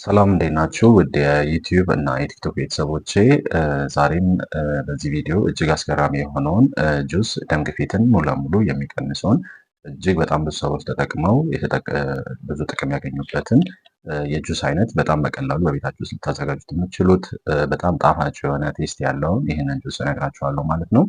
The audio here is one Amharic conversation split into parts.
ሰላም እንዴት ናችሁ? ውድ የዩቲዩብ እና የቲክቶክ ቤተሰቦቼ ዛሬም በዚህ ቪዲዮ እጅግ አስገራሚ የሆነውን ጁስ ደም ግፊትን ሙሉ ለሙሉ የሚቀንሰውን እጅግ በጣም ብዙ ሰዎች ተጠቅመው ብዙ ጥቅም ያገኙበትን የጁስ አይነት በጣም በቀላሉ በቤታችሁ ውስጥ ልታዘጋጁት የምትችሉት በጣም ጣፋጭ የሆነ ቴስት ያለውን ይህንን ጁስ እነግራችኋለሁ ማለት ነው።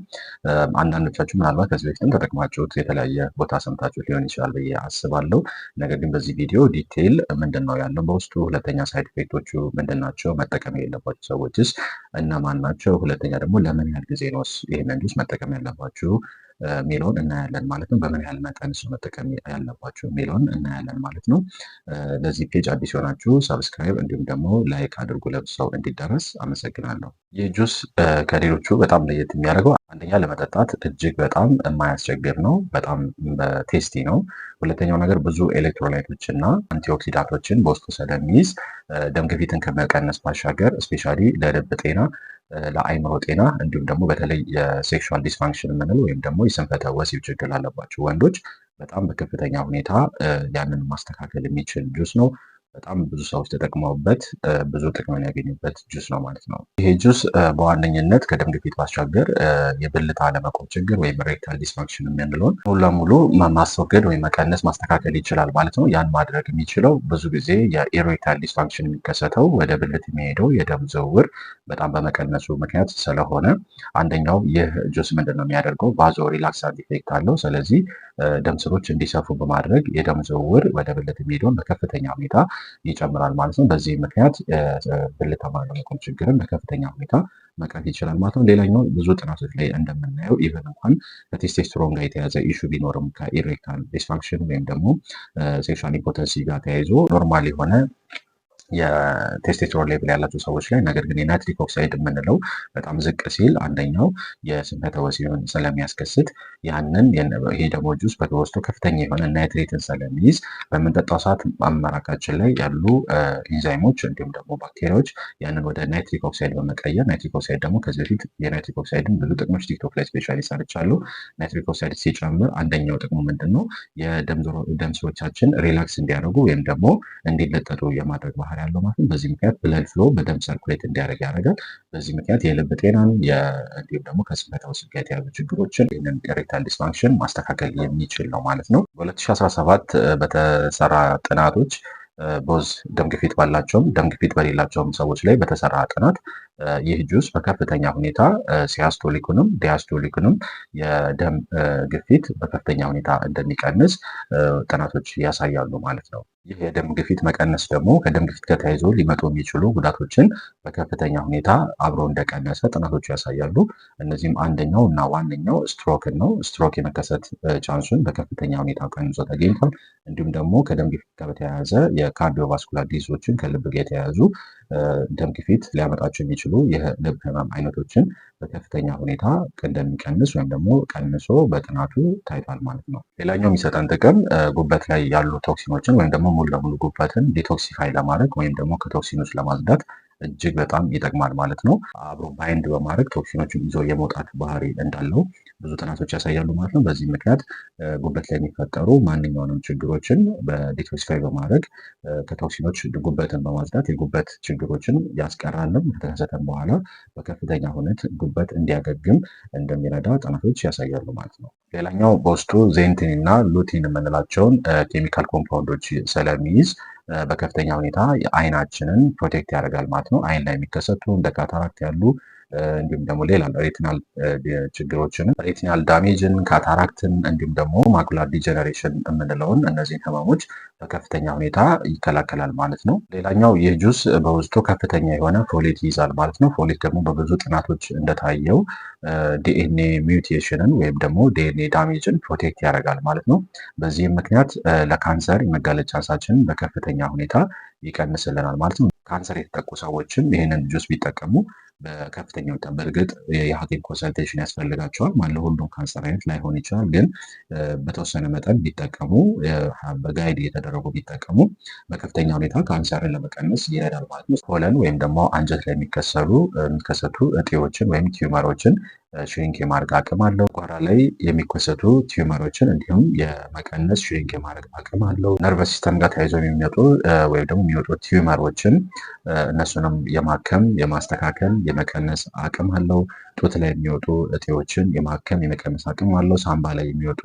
አንዳንዶቻችሁ ምናልባት ከዚህ በፊትም ተጠቅማችሁት የተለያየ ቦታ ሰምታችሁት ሊሆን ይችላል ብዬ አስባለሁ። ነገር ግን በዚህ ቪዲዮ ዲቴይል ምንድን ነው ያለው በውስጡ፣ ሁለተኛ ሳይድ ኢፌክቶቹ ምንድን ናቸው፣ መጠቀም የሌለባቸው ሰዎችስ እነማን ናቸው፣ ሁለተኛ ደግሞ ለምን ያህል ጊዜ ነው ይህንን ጁስ መጠቀም ያለባችሁ ሚለውን እናያለን ማለት ነው። በምን ያህል መጠን እሱ መጠቀም ያለባችሁ ሚለውን እናያለን ማለት ነው። ለዚህ ፔጅ አዲስ የሆናችሁ ሰብስክራይብ እንዲሁም ደግሞ ላይክ አድርጉ ለብዙ ሰው እንዲደረስ አመሰግናለሁ። ይህ ጁስ ከሌሎቹ በጣም ለየት የሚያደርገው አንደኛ ለመጠጣት እጅግ በጣም የማያስቸግር ነው። በጣም ቴስቲ ነው። ሁለተኛው ነገር ብዙ ኤሌክትሮላይቶች እና አንቲኦክሲዳንቶችን በውስጡ ስለሚይዝ ደም ግፊትን ከመቀነስ ባሻገር እስፔሻሊ ለልብ ጤና፣ ለአይምሮ ጤና እንዲሁም ደግሞ በተለይ የሴክሹዋል ዲስፋንክሽን የምንለው ወይም ደግሞ የስንፈተ ወሲብ ችግር ላለባቸው ወንዶች በጣም በከፍተኛ ሁኔታ ያንን ማስተካከል የሚችል ጁስ ነው። በጣም ብዙ ሰዎች ተጠቅመውበት ብዙ ጥቅምን ያገኙበት ጁስ ነው ማለት ነው። ይሄ ጁስ በዋነኝነት ከደም ግፊት ባሻገር የብልት አለመቆም ችግር ወይም ኢሬክታይል ዲስፋንክሽን የምንለውን ሙሉ ለሙሉ ማስወገድ ወይም መቀነስ ማስተካከል ይችላል ማለት ነው። ያን ማድረግ የሚችለው ብዙ ጊዜ የኢሬክታይል ዲስፋንክሽን የሚከሰተው ወደ ብልት የሚሄደው የደም ዝውውር በጣም በመቀነሱ ምክንያት ስለሆነ አንደኛው ይህ ጁስ ምንድን ነው የሚያደርገው ባዞ ሪላክሳንት ኢፌክት አለው። ስለዚህ ደም ስሮች እንዲሰፉ በማድረግ የደም ዝውውር ወደ ብልት የሚሄደውን በከፍተኛ ሁኔታ ይጨምራል ማለት ነው። በዚህ ምክንያት ብልት አለመቆም ችግርን በከፍተኛ ሁኔታ መቅረፍ ይችላል ማለት ነው። ሌላኛው ብዙ ጥናቶች ላይ እንደምናየው ኢቨን እንኳን ከቴስቴስትሮን ጋር የተያዘ ኢሹ ቢኖርም ከኢሬክታይል ዲስፋንክሽን ወይም ደግሞ ሴክሹዋል ኢምፖተንሲ ጋር ተያይዞ ኖርማል የሆነ የቴስቴስትሮን ሌቭል ያላቸው ሰዎች ላይ ነገር ግን የናይትሪክ ኦክሳይድ የምንለው በጣም ዝቅ ሲል አንደኛው የስንፈተ ወሲብን ስለሚያስከስት ያንን ይሄ ደግሞ ጁስ በውስጡ ከፍተኛ የሆነ ናይትሬትን ስለሚይዝ በምንጠጣው ሰዓት አመራቃችን ላይ ያሉ ኢንዛይሞች እንዲሁም ደግሞ ባክቴሪያዎች ያንን ወደ ናይትሪክ ኦክሳይድ በመቀየር ናይትሪክ ኦክሳይድ ደግሞ ከዚህ በፊት የናይትሪክ ኦክሳይድን ብዙ ጥቅሞች ቲክቶክ ላይ ስፔሻሊ ሰርቻለሁ። ናይትሪክ ኦክሳይድ ሲጨምር አንደኛው ጥቅሙ ምንድን ነው? የደም ስሮቻችን ሪላክስ እንዲያደርጉ ወይም ደግሞ እንዲለጠጡ የማድረግ ባህሪ ያለው ማለት ነው። በዚህ ምክንያት ብለድ ፍሎ በደም ሰርኩሌት እንዲያደርግ ያደርጋል። በዚህ ምክንያት የልብ ጤናን እንዲሁም ደግሞ ከስንፈተ ወሲብ ጋር የተያዙ ችግሮችን ይህንን ኢሬክታይል ዲስፋንክሽን ማስተካከል የሚችል ነው ማለት ነው። በ2017 በተሰራ ጥናቶች ቦዝ ደም ግፊት ባላቸውም ደም ግፊት በሌላቸውም ሰዎች ላይ በተሰራ ጥናት ይህ ጁስ በከፍተኛ ሁኔታ ሲያስቶሊኩንም ዲያስቶሊኩንም የደም ግፊት በከፍተኛ ሁኔታ እንደሚቀንስ ጥናቶች ያሳያሉ ማለት ነው። ይህ የደም ግፊት መቀነስ ደግሞ ከደም ግፊት ጋር ተያይዞ ሊመጡ የሚችሉ ጉዳቶችን በከፍተኛ ሁኔታ አብሮ እንደቀነሰ ጥናቶች ያሳያሉ። እነዚህም አንደኛው እና ዋነኛው ስትሮክን ነው። ስትሮክ የመከሰት ቻንሱን በከፍተኛ ሁኔታ ቀንሶ ተገኝቷል። እንዲሁም ደግሞ ከደም ግፊት ጋር በተያያዘ የካርዲዮቫስኩላር ዲዚዞችን ከልብ ጋር የተያያዙ ደም ግፊት ሊያመጣቸው የሚችሉ የልብ ህመም አይነቶችን በከፍተኛ ሁኔታ እንደሚቀንስ ወይም ደግሞ ቀንሶ በጥናቱ ታይቷል ማለት ነው። ሌላኛው የሚሰጠን ጥቅም ጉበት ላይ ያሉ ቶክሲኖችን ወይም ደግሞ ሙሉ ለሙሉ ጉበትን ዲቶክሲፋይ ለማድረግ ወይም ደግሞ ከቶክሲኖች ለማጽዳት እጅግ በጣም ይጠቅማል ማለት ነው። አብሮ ባይንድ በማድረግ ቶክሲኖችን ይዞ የመውጣት ባህሪ እንዳለው ብዙ ጥናቶች ያሳያሉ ማለት ነው። በዚህ ምክንያት ጉበት ላይ የሚፈጠሩ ማንኛውንም ችግሮችን በዲቶክሲፋይ በማድረግ ከቶክሲኖች ጉበትን በማጽዳት የጉበት ችግሮችን ያስቀራልም። ከተከሰተም በኋላ በከፍተኛ ሁኔታ ጉበት እንዲያገግም እንደሚረዳ ጥናቶች ያሳያሉ ማለት ነው። ሌላኛው በውስጡ ዜንቲን እና ሉቲን የምንላቸውን ኬሚካል ኮምፓውንዶች ስለሚይዝ በከፍተኛ ሁኔታ አይናችንን ፕሮቴክት ያደርጋል ማለት ነው። አይን ላይ የሚከሰቱ እንደ ካታራክት ያሉ እንዲሁም ደግሞ ሌላ ሬቲናል ችግሮችን ሬቲናል ዳሜጅን፣ ካታራክትን እንዲሁም ደግሞ ማኩላር ዲጀነሬሽን የምንለውን እነዚህን ህመሞች በከፍተኛ ሁኔታ ይከላከላል ማለት ነው። ሌላኛው ይህ ጁስ በውስጡ ከፍተኛ የሆነ ፎሌት ይይዛል ማለት ነው። ፎሌት ደግሞ በብዙ ጥናቶች እንደታየው ዲኤንኤ ሚውቴሽንን ወይም ደግሞ ዲኤንኤ ዳሜጅን ፕሮቴክት ያደርጋል ማለት ነው። በዚህም ምክንያት ለካንሰር የመጋለጥ ቻንሳችንን በከፍተኛ ሁኔታ ይቀንስልናል ማለት ነው። ካንሰር የተጠቁ ሰዎችም ይህንን ጁስ ቢጠቀሙ በከፍተኛ ሁኔታ በእርግጥ የሐኪም ኮንሰልቴሽን ያስፈልጋቸዋል ማለት ለሁሉም ካንሰር አይነት ላይሆን ይችላል። ግን በተወሰነ መጠን ቢጠቀሙ በጋይድ እየተደረጉ ቢጠቀሙ በከፍተኛ ሁኔታ ካንሰርን ለመቀነስ ይረዳል ማለት ነው። ኮለን ወይም ደግሞ አንጀት ላይ የሚከሰቱ እጢዎችን ወይም ቲዩመሮችን ሽሪንክ የማድረግ አቅም አለው። ጓራ ላይ የሚከሰቱ ቲዩመሮችን እንዲሁም የመቀነስ ሽሪንክ የማድረግ አቅም አለው። ነርቨስ ሲስተም ጋር ተያይዘው የሚመጡ ወይም ደግሞ የሚወጡ ቲዩመሮችን እነሱንም የማከም የማስተካከል የመቀነስ አቅም አለው። ጡት ላይ የሚወጡ እጢዎችን የማከም የመቀነስ አቅም አለው። ሳምባ ላይ የሚወጡ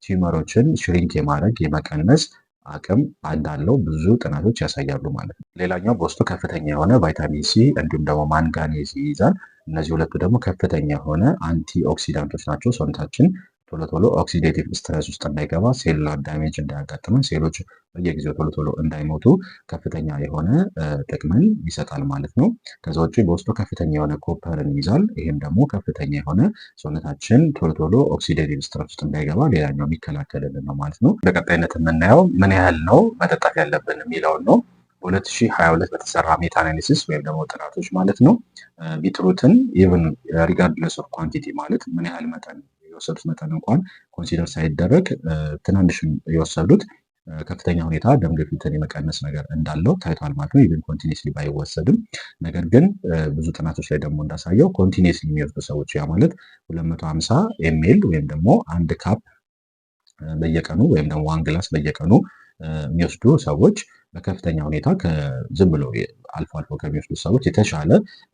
ቲዩመሮችን ሽሪንክ የማድረግ የመቀነስ አቅም እንዳለው ብዙ ጥናቶች ያሳያሉ ማለት ነው። ሌላኛው በውስጡ ከፍተኛ የሆነ ቫይታሚን ሲ እንዲሁም ደግሞ ማንጋኔዝ ይይዛል። እነዚህ ሁለቱ ደግሞ ከፍተኛ የሆነ አንቲ ኦክሲዳንቶች ናቸው። ሰውነታችን ቶሎ ቶሎ ኦክሲዴቲቭ ስትረስ ውስጥ እንዳይገባ፣ ሴሉላር ዳሜጅ እንዳያጋጥመን፣ ሴሎች በየጊዜው ቶሎ ቶሎ እንዳይሞቱ ከፍተኛ የሆነ ጥቅምን ይሰጣል ማለት ነው። ከዛ ውጭ በውስጡ ከፍተኛ የሆነ ኮፐርን ይይዛል። ይህም ደግሞ ከፍተኛ የሆነ ሰውነታችን ቶሎ ቶሎ ኦክሲዴቲቭ ስትረስ ውስጥ እንዳይገባ ሌላኛው የሚከላከልልን ነው ማለት ነው። በቀጣይነት የምናየው ምን ያህል ነው መጠጣት ያለብን የሚለውን ነው። በ2022 በተሰራ ሜታ አናሊሲስ ወይም ደግሞ ጥናቶች ማለት ነው ቢትሩትን ኢቭን ሪጋርድለስ ኦፍ ኳንቲቲ ማለት ምን ያህል መጠን የወሰዱት መጠን እንኳን ኮንሲደር ሳይደረግ ትናንሽ የወሰዱት ከፍተኛ ሁኔታ ደም ግፊትን የመቀነስ ነገር እንዳለው ታይቷል ማለት ነው። ኢቭን ኮንቲኒስሊ ባይወሰድም፣ ነገር ግን ብዙ ጥናቶች ላይ ደግሞ እንዳሳየው ኮንቲኒስሊ የሚወስዱ ሰዎች ያ ማለት 250 ኤምኤል ወይም ደግሞ አንድ ካፕ በየቀኑ ወይም ደግሞ ዋን ግላስ በየቀኑ የሚወስዱ ሰዎች በከፍተኛ ሁኔታ ዝም ብሎ አልፎ አልፎ ከሚወስዱ ሰዎች የተሻለ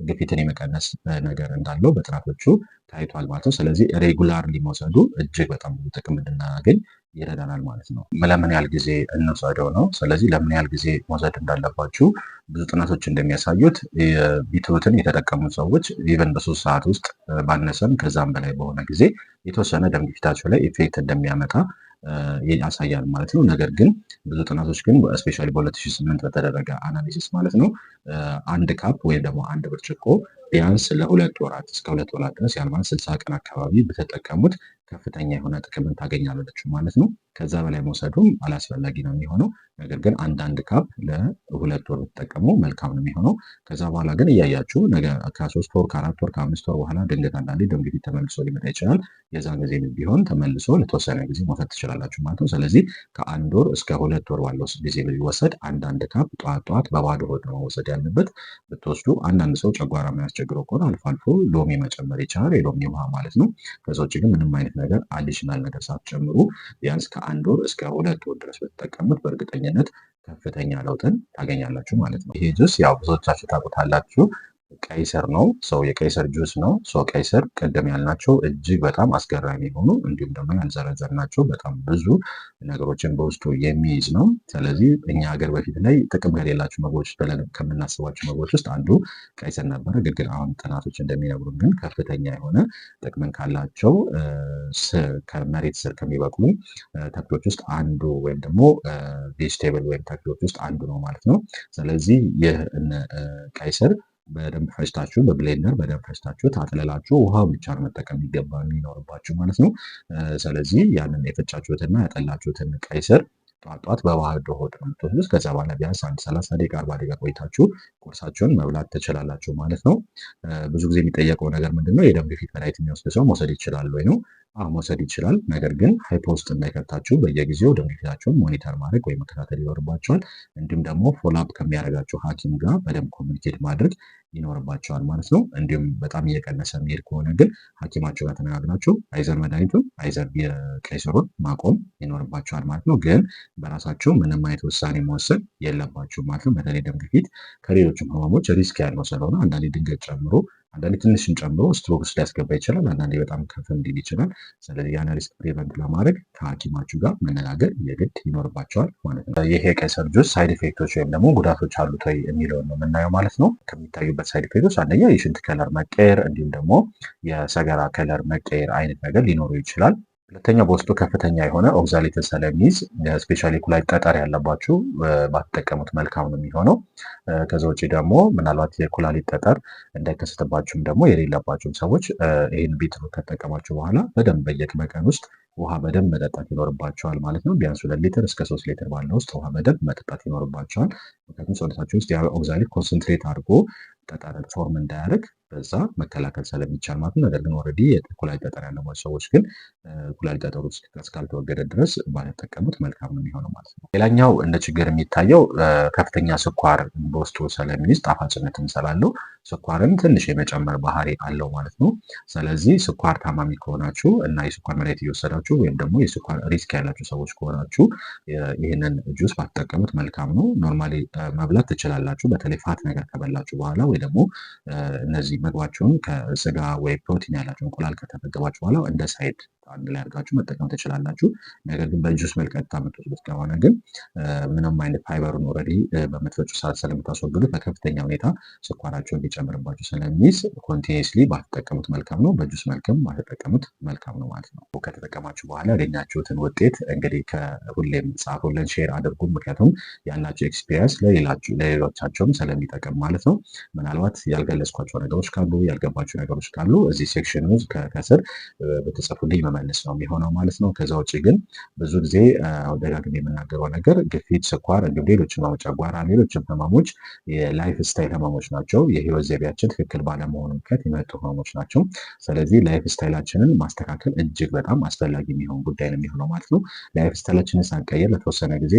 ግፊትን የመቀነስ ነገር እንዳለው በጥናቶቹ ታይቷል ማለት ነው። ስለዚህ ሬጉላርሊ መውሰዱ እጅግ በጣም ብዙ ጥቅም እንድናገኝ ይረዳናል ማለት ነው። ለምን ያህል ጊዜ እንውሰደው ነው። ስለዚህ ለምን ያህል ጊዜ መውሰድ እንዳለባችሁ ብዙ ጥናቶች እንደሚያሳዩት ቢትሩትን የተጠቀሙ ሰዎች ኢቨን በ3 ሰዓት ውስጥ ባነሰም ከዛም በላይ በሆነ ጊዜ የተወሰነ ደም ግፊታቸው ላይ ኢፌክት እንደሚያመጣ ያሳያል ማለት ነው። ነገር ግን ብዙ ጥናቶች ግን ስፔሻሊ በ2008 በተደረገ አናሊሲስ ማለት ነው አንድ ካፕ ወይም ደግሞ አንድ ብርጭቆ ቢያንስ ለ2 ወራት እስከ 2 ወራት ድረስ ያን ማለት 60 ቀን አካባቢ በተጠቀሙት ከፍተኛ የሆነ ጥቅምን ታገኛላችሁ ማለት ነው። ከዛ በላይ መውሰዱም አላስፈላጊ ነው የሚሆነው። ነገር ግን አንዳንድ ካፕ ለ2 ወር ብትጠቀሙ መልካም ነው የሚሆነው። ከዛ በኋላ ግን እያያችሁ ከ3 ወር ከ4 ወር ከ5 ወር በኋላ ድንገት አንዳንዴ ደም ግፊት ተመልሶ ሊመጣ ይችላል። የዛን ጊዜ ቢሆን ተመልሶ ለተወሰነ ጊዜ መውሰድ ትችላላችሁ ማለት ነው። ስለዚህ ከ1 ወር እስከ 2 ወር ባለው ጊዜ ቢወሰድ አንዳንድ ካፕ ጠዋት በባዶ ሆድ ነው መውሰድ ያለበት ብትወስዱ። አንዳንድ ሰው ጨጓራ የሚያስቸግረው ከሆነ አልፎ አልፎ ሎሚ መጨመር ይቻላል፣ የሎሚ ውሃ ማለት ነው። ከዛ ውጭ ግን ምንም አይነት ነገር አዲሽናል ነገር ሳትጨምሩ ቢያንስ ከ1 ወር እስከ 2 ወር ድረስ ብትጠቀሙት በእርግጠኝነት ከፍተኛ ለውጥን ታገኛላችሁ ማለት ነው። ይሄ ጁስ ያው ብዙዎቻችሁ ታውቁታላችሁ። ቀይ ስር ነው። የቀይ ስር ጁስ ነው። ቀይ ስር ቅድም ያልናቸው እጅግ በጣም አስገራሚ የሆኑ እንዲሁም ደግሞ ያልዘረዘርናቸው በጣም ብዙ ነገሮችን በውስጡ የሚይዝ ነው። ስለዚህ እኛ ሀገር በፊት ላይ ጥቅም ከሌላቸው ምግቦች ብለን ከምናስባቸው ምግቦች ውስጥ አንዱ ቀይ ስር ነበረ። ግን አሁን ጥናቶች እንደሚነግሩን ግን ከፍተኛ የሆነ ጥቅምን ካላቸው ከመሬት ስር ከሚበቅሉ ተክሎች ውስጥ አንዱ ወይም ደግሞ ቬጅቴብል ወይም ተክሎች ውስጥ አንዱ ነው ማለት ነው። ስለዚህ ይህ ቀይ ስር በደንብ ፈጭታችሁ በብሌንደር በደንብ ፈጭታችሁ ታጥለላችሁ ውሃ ብቻ ነው መጠቀም የሚኖርባችሁ ማለት ነው። ስለዚህ ያንን የፈጫችሁትና ያጠላችሁትን ቀይ ስር ጠዋት በባዶ ሆድ ነው የምትወስዱት። ከዛ በኋላ ቢያንስ 30 ደቂቃ 40 ደቂቃ ቆይታችሁ ቁርሳችሁን መብላት ትችላላችሁ ማለት ነው። ብዙ ጊዜ የሚጠየቀው ነገር ምንድነው? የደም ግፊት መድኃኒት የሚወስድ ሰው መውሰድ ይችላል ወይ ነው? መውሰድ ይችላል። ነገር ግን ሃይፖ ውስጥ እንዳይከታችሁ በየጊዜው ደም ግፊታችሁን ሞኒተር ማድረግ ወይም መከታተል ይኖርባቸዋል። እንዲሁም ደግሞ ፎሎአፕ ከሚያደርጋቸው ሐኪም ጋር በደንብ ኮሚኒኬት ማድረግ ይኖርባቸዋል ማለት ነው። እንዲሁም በጣም እየቀነሰ የሚሄድ ከሆነ ግን ሐኪማቸው ጋር ተነጋግራችሁ አይዘር መድኃኒቱን አይዘር የቀይ ስሩን ማቆም ይኖርባቸዋል ማለት ነው። ግን በራሳቸው ምንም አይነት ውሳኔ መወሰን የለባችሁ ማለት ነው። በተለይ ደም ግፊት ከሌሎችም ህመሞች ሪስክ ያለው ስለሆነ አንዳንዴ ድንገት ጨምሮ አንዳንዴ ትንሽን ጨምሮ ስትሮክ ውስጥ ሊያስገባ ይችላል። አንዳንዴ በጣም ከፍ እንዲል ይችላል። ስለዚህ ያን ሪስክ ፕሪቨንት ለማድረግ ከሐኪማችሁ ጋር መነጋገር የግድ ይኖርባቸዋል ማለት ነው። ይሄ የቀይ ስር ጁስ ሳይድ ኢፌክቶች ወይም ደግሞ ጉዳቶች አሉት ወይ የሚለውን ነው የምናየው ማለት ነው። ከሚታዩበት ሳይድ ኢፌክቶች አንደኛ የሽንት ከለር መቀየር እንዲሁም ደግሞ የሰገራ ከለር መቀየር አይነት ነገር ሊኖሩ ይችላል። ሁለተኛ በውስጡ ከፍተኛ የሆነ ኦክዛሌትን ስለሚይዝ ስፔሻሊ ኩላሊት ጠጠር ያለባችሁ ባትጠቀሙት መልካም ነው የሚሆነው። ከዛ ውጭ ደግሞ ምናልባት የኩላሊት ጠጠር እንዳይከሰትባችሁም ደግሞ የሌለባችሁም ሰዎች ይህን ቢትሩት ከተጠቀማችሁ በኋላ በደንብ በቀን ውስጥ ውሃ በደንብ መጠጣት ይኖርባቸዋል ማለት ነው። ቢያንስ 2 ሊትር እስከ 3 ሊትር ባለው ውስጥ ውሃ በደንብ መጠጣት ይኖርባቸዋል። ምክንያቱም ሰውነታቸው ውስጥ ያ ኦክዛሊት ኮንሰንትሬት አድርጎ ጠጠር ፎርም እንዳያደርግ በዛ መከላከል ስለሚቻል ማለት ነው። ነገር ግን ኦልሬዲ የኩላሊት ጠጠር ያለባቸው ሰዎች ግን ኩላሊት ጠጠሩ እስካልተወገደ ድረስ ባይጠቀሙት መልካም ነው የሚሆነው ማለት ነው። ሌላኛው እንደ ችግር የሚታየው ከፍተኛ ስኳር በውስጡ ስለሚይዝ ጣፋጭነትም ስላለው ስኳርን ትንሽ የመጨመር ባህሪ አለው ማለት ነው። ስለዚህ ስኳር ታማሚ ከሆናችሁ እና የስኳር መድኃኒት እየወሰዳችሁ ወይም ደግሞ የስኳር ሪስክ ያላችሁ ሰዎች ከሆናችሁ ይህንን ጁስ ባትጠቀሙት መልካም ነው። ኖርማሊ መብላት ትችላላችሁ። በተለይ ፋት ነገር ከበላችሁ በኋላ ወይ ደግሞ እነዚህ ምግባችሁን ከስጋ ወይ ፕሮቲን ያላቸው እንቁላል ከተመገባችሁ በኋላ እንደ ሳይድ አንድ ላይ አድርጋችሁ መጠቀም ትችላላችሁ። ነገር ግን በጁስ መልክ ቀጥታ የምትወስዱት ከሆነ ግን ምንም አይነት ፋይበሩን ኦልሬዲ በምትፈጩ ሰዓት ስለምታስወግዱት በከፍተኛ ሁኔታ ስኳራቸውን እንዲጨምርባችሁ ስለሚይዝ ኮንቲኒስሊ ባትጠቀሙት መልካም ነው። በጁስ መልክም ባትጠቀሙት መልካም ነው ማለት ነው። ከተጠቀማችሁ በኋላ ያገኛችሁትን ውጤት እንግዲህ ከሁሌም ጻፉልን፣ ሼር አድርጉ። ምክንያቱም ያላችሁ ኤክስፒሪየንስ ለሌሎቻቸውም ስለሚጠቅም ማለት ነው። ምናልባት ያልገለጽኳቸው ነገሮች ካሉ ያልገባቸው ነገሮች ካሉ እዚህ ሴክሽን ውስጥ ከስር በተጻፉልኝ መመለስ ነው የሚሆነው ማለት ነው። ከዛ ውጭ ግን ብዙ ጊዜ ደጋግሜ የምናገረው ነገር ግፊት፣ ስኳር እንዲሁም ሌሎችም ጨጓራ፣ ሌሎችም ህመሞች የላይፍ ስታይል ህመሞች ናቸው። የህይወት ዘይቤያችን ትክክል ባለመሆኑ ምክንያት የመጡ ህመሞች ናቸው። ስለዚህ ላይፍ ስታይላችንን ማስተካከል እጅግ በጣም አስፈላጊ የሚሆን ጉዳይ ነው የሚሆነው ማለት ነው። ላይፍ ስታይላችንን ሳንቀይር ለተወሰነ ጊዜ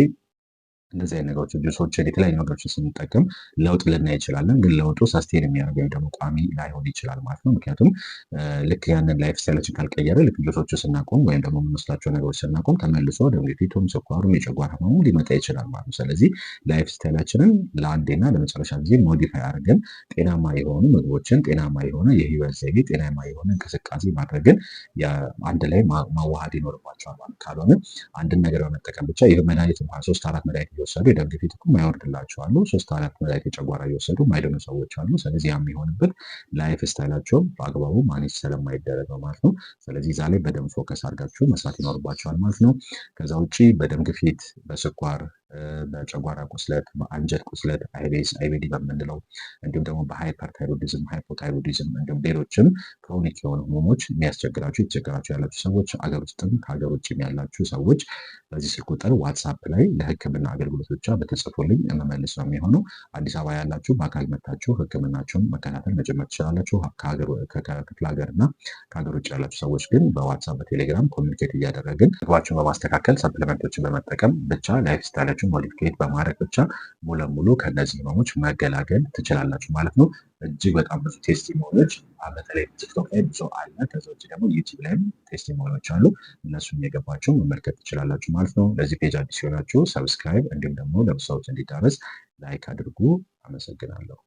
እንደዚህ አይነት ነገሮች ጁሶችን የተለያዩ ነገሮችን ስንጠቀም ለውጥ ልናይ እንችላለን። ግን ለውጡ ሰስቴን የሚያደርግ ወይም ደግሞ ቋሚ ላይሆን ይችላል ማለት ነው። ምክንያቱም ልክ ያንን ላይፍ ስታይላችን ካልቀየረ ልክ ጁሶቹ ስናቆም ወይም ደግሞ የምንወስዳቸው ነገሮች ስናቆም ተመልሶ ደም ግፊቱም ስኳሩም የጨጓራ ህመሙ ሊመጣ ይችላል ማለት ነው። ስለዚህ ላይፍ ስታይላችንን ለአንዴና ለመጨረሻ ጊዜ ሞዲፋይ አድርገን ጤናማ የሆኑ ምግቦችን፣ ጤናማ የሆነ የህይወት ዘይቤ፣ ጤናማ የሆነ እንቅስቃሴ ማድረግን አንድ ላይ ማዋሃድ ይኖርባቸዋል ማለት ካልሆነ አንድን ነገር በመጠቀም ብቻ ይህ መድኃኒት እንኳን 3-4 መድኃኒት እየወሰዱ የደም ግፊት እኮ ማይወርድላቸው አሉ። 3-4 መድኃኒት የጨጓራ እየወሰዱ ማይድኑ ሰዎች አሉ። ስለዚህ ያ የሚሆንበት ላይፍ ስታይላቸውን በአግባቡ ማኔጅ ስለማይደረግ ነው ማለት ነው። ስለዚህ እዛ ላይ በደንብ ፎከስ አድርጋችሁ መስራት ይኖርባቸዋል ማለት ነው። ከዛ ውጭ በደም ግፊት፣ በስኳር፣ በጨጓራ ቁስለት፣ በአንጀት ቁስለት አይቤስ አይቤዲ በምንለው እንዲሁም ደግሞ በሃይፐርታይሮዲዝም፣ ሃይፖታይሮዲዝም እንዲሁም ሌሎችም ክሮኒክ የሆኑ ህመሞች የሚያስቸግራችሁ የተቸገራችሁ ያላችሁ ሰዎች አገር ውስጥም ከሀገር ውጭም ያላችሁ ሰዎች በዚህ ስልክ ቁጥር ዋትሳፕ ላይ ለህክምና አገልግሎት ብቻ በተጽፎልኝ የምመልስ ነው የሚሆነው። አዲስ አበባ ያላችሁ በአካል መታችሁ ህክምናችሁን መከታተል መጀመር ትችላላችሁ። ከክፍለ ሀገር እና ከሀገር ውጭ ያላችሁ ሰዎች ግን በዋትሳፕ በቴሌግራም ኮሚኒኬት እያደረግን ምግባችሁን በማስተካከል ሰፕሊመንቶችን በመጠቀም ብቻ ላይፍ ስታይላችሁን ሞዲፊኬት በማድረግ ብቻ ሙሉ ለሙሉ ከነዚህ ህመሞች መገላገል ትችላላችሁ ማለት ነው። እጅግ በጣም ብዙ ቴስቲሞኒዎች በተለይ ቲክቶክ ላይ ብዙ አለ። ከዛ ውጭ ደግሞ ዩቲዩብ ላይም ቴስቲሞኒዎች አሉ። እነሱን እየገባችሁ መመልከት ትችላላችሁ ማለት ነው። ለዚህ ፔጅ አዲስ ሲሆናችሁ ሰብስክራይብ እንዲሁም ደግሞ ለብዙ ሰዎች እንዲዳረስ ላይክ አድርጉ። አመሰግናለሁ።